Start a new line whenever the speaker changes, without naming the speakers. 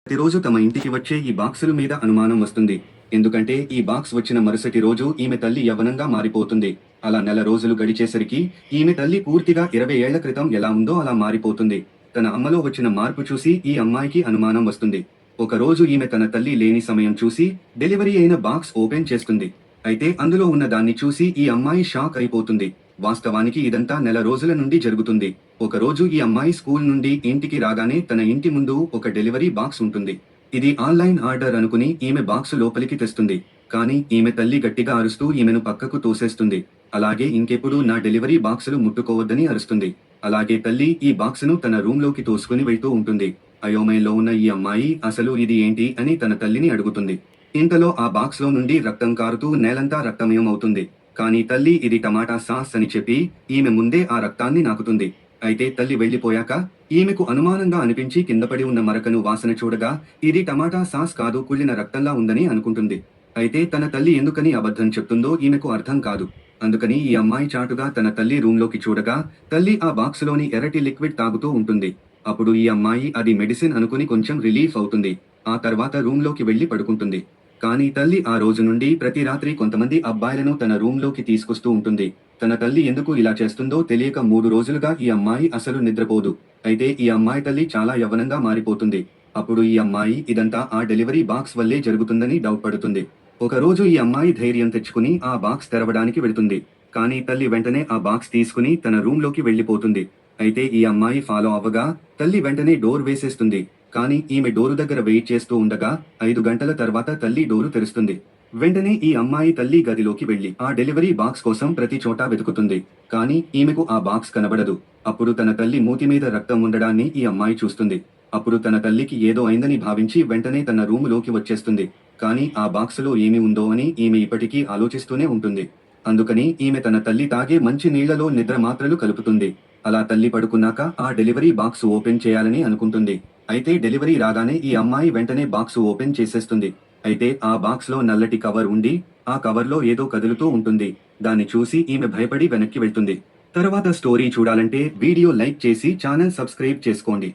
ప్రతిరోజు తమ ఇంటికి వచ్చే ఈ బాక్సుల మీద అనుమానం వస్తుంది. ఎందుకంటే ఈ బాక్స్ వచ్చిన మరుసటి రోజు ఈమె తల్లి యవ్వనంగా మారిపోతుంది. అలా నెల రోజులు గడిచేసరికి ఈమె తల్లి పూర్తిగా 20 ఏళ్ల క్రితం ఎలా ఉందో అలా మారిపోతుంది. తన అమ్మలో వచ్చిన మార్పు చూసి ఈ అమ్మాయికి అనుమానం వస్తుంది. ఒకరోజు ఈమె తన తల్లి లేని సమయం చూసి డెలివరీ అయిన బాక్స్ ఓపెన్ చేస్తుంది. అయితే అందులో ఉన్న దాన్ని చూసి ఈ అమ్మాయి షాక్ అయిపోతుంది. వాస్తవానికి ఇదంతా నెల రోజుల నుండి జరుగుతుంది. ఒకరోజు ఈ అమ్మాయి స్కూల్ నుండి ఇంటికి రాగానే తన ఇంటి ముందు ఒక డెలివరీ బాక్స్ ఉంటుంది. ఇది ఆన్లైన్ ఆర్డర్ అనుకుని ఈమె బాక్సు లోపలికి తెస్తుంది. కానీ ఈమె తల్లి గట్టిగా అరుస్తూ ఈమెను పక్కకు తోసేస్తుంది. అలాగే ఇంకెప్పుడు నా డెలివరీ బాక్సులు ముట్టుకోవద్దని అరుస్తుంది. అలాగే తల్లి ఈ బాక్సును తన రూంలోకి తోసుకుని వెళ్తూ ఉంటుంది. అయోమయంలో ఉన్న ఈ అమ్మాయి అసలు ఇది ఏంటి అని తన తల్లిని అడుగుతుంది. ఇంతలో ఆ బాక్స్ లో నుండి రక్తం కారుతూ నేలంతా రక్తమయం అవుతుంది. కానీ తల్లి ఇది టమాటా సాస్ అని చెప్పి ఈమె ముందే ఆ రక్తాన్ని నాకుతుంది. అయితే తల్లి వెళ్లిపోయాక ఈమెకు అనుమానంగా అనిపించి కిందపడి ఉన్న మరకను వాసన చూడగా ఇది టమాటా సాస్ కాదు, కుళ్ళిన రక్తంలా ఉందని అనుకుంటుంది. అయితే తన తల్లి ఎందుకని అబద్ధం చెప్తుందో ఈమెకు అర్థం కాదు. అందుకని ఈ అమ్మాయి చాటుగా తన తల్లి రూంలోకి చూడగా తల్లి ఆ బాక్సులోని ఎర్రటి లిక్విడ్ తాగుతూ ఉంటుంది. అప్పుడు ఈ అమ్మాయి అది మెడిసిన్ అనుకుని కొంచెం రిలీఫ్ అవుతుంది. ఆ తర్వాత రూంలోకి వెళ్లి పడుకుంటుంది. కానీ తల్లి ఆ రోజు నుండి ప్రతి రాత్రి కొంతమంది అబ్బాయిలను తన రూంలోకి తీసుకొస్తూ ఉంటుంది. తన తల్లి ఎందుకు ఇలా చేస్తుందో తెలియక 3 రోజులుగా ఈ అమ్మాయి అసలు నిద్రపోదు. అయితే ఈ అమ్మాయి తల్లి చాలా యవ్వనంగా మారిపోతుంది. అప్పుడు ఈ అమ్మాయి ఇదంతా ఆ డెలివరీ బాక్స్ వల్లే జరుగుతుందని డౌట్ పడుతుంది. ఒకరోజు ఈ అమ్మాయి ధైర్యం తెచ్చుకుని ఆ బాక్స్ తెరవడానికి వెళ్తుంది. కానీ తల్లి వెంటనే ఆ బాక్స్ తీసుకుని తన రూంలోకి వెళ్లిపోతుంది. అయితే ఈ అమ్మాయి ఫాలో అవ్వగా తల్లి వెంటనే డోర్ వేసేస్తుంది. కానీ ఈమె డోరు దగ్గర వెయిట్ చేస్తూ ఉండగా 5 గంటల తర్వాత తల్లి డోరు తెరుస్తుంది. వెంటనే ఈ అమ్మాయి తల్లి గదిలోకి వెళ్లి ఆ డెలివరీ బాక్స్ కోసం ప్రతి చోటా వెతుకుతుంది. కానీ ఈమెకు ఆ బాక్స్ కనబడదు. అప్పుడు తన తల్లి మూతి మీద రక్తం ఉండడాన్ని ఈ అమ్మాయి చూస్తుంది. అప్పుడు తన తల్లికి ఏదో అయిందని భావించి వెంటనే తన రూములోకి వచ్చేస్తుంది. కానీ ఆ బాక్సులో ఏమి ఉందో అని ఈమె ఇప్పటికీ ఆలోచిస్తూనే ఉంటుంది. అందుకని ఈమె తన తల్లి తాగే మంచి నీళ్లలో నిద్ర మాత్రలు కలుపుతుంది. అలా తల్లి పడుకున్నాక ఆ డెలివరీ బాక్స్ ఓపెన్ చేయాలని అనుకుంటుంది. అయితే డెలివరీ రాగానే ఈ అమ్మాయి వెంటనే బాక్స్ ఓపెన్ చేసేస్తుంది. అయితే ఆ బాక్స్ లో నల్లటి కవర్ ఉండి ఆ కవర్ లో ఏదో కదులుతూ ఉంటుంది. దాన్ని చూసి ఈమె భయపడి వెనక్కి వెళ్తుంది. తర్వాత స్టోరీ చూడాలంటే వీడియో లైక్ చేసి ఛానల్ సబ్స్క్రైబ్ చేసుకోండి.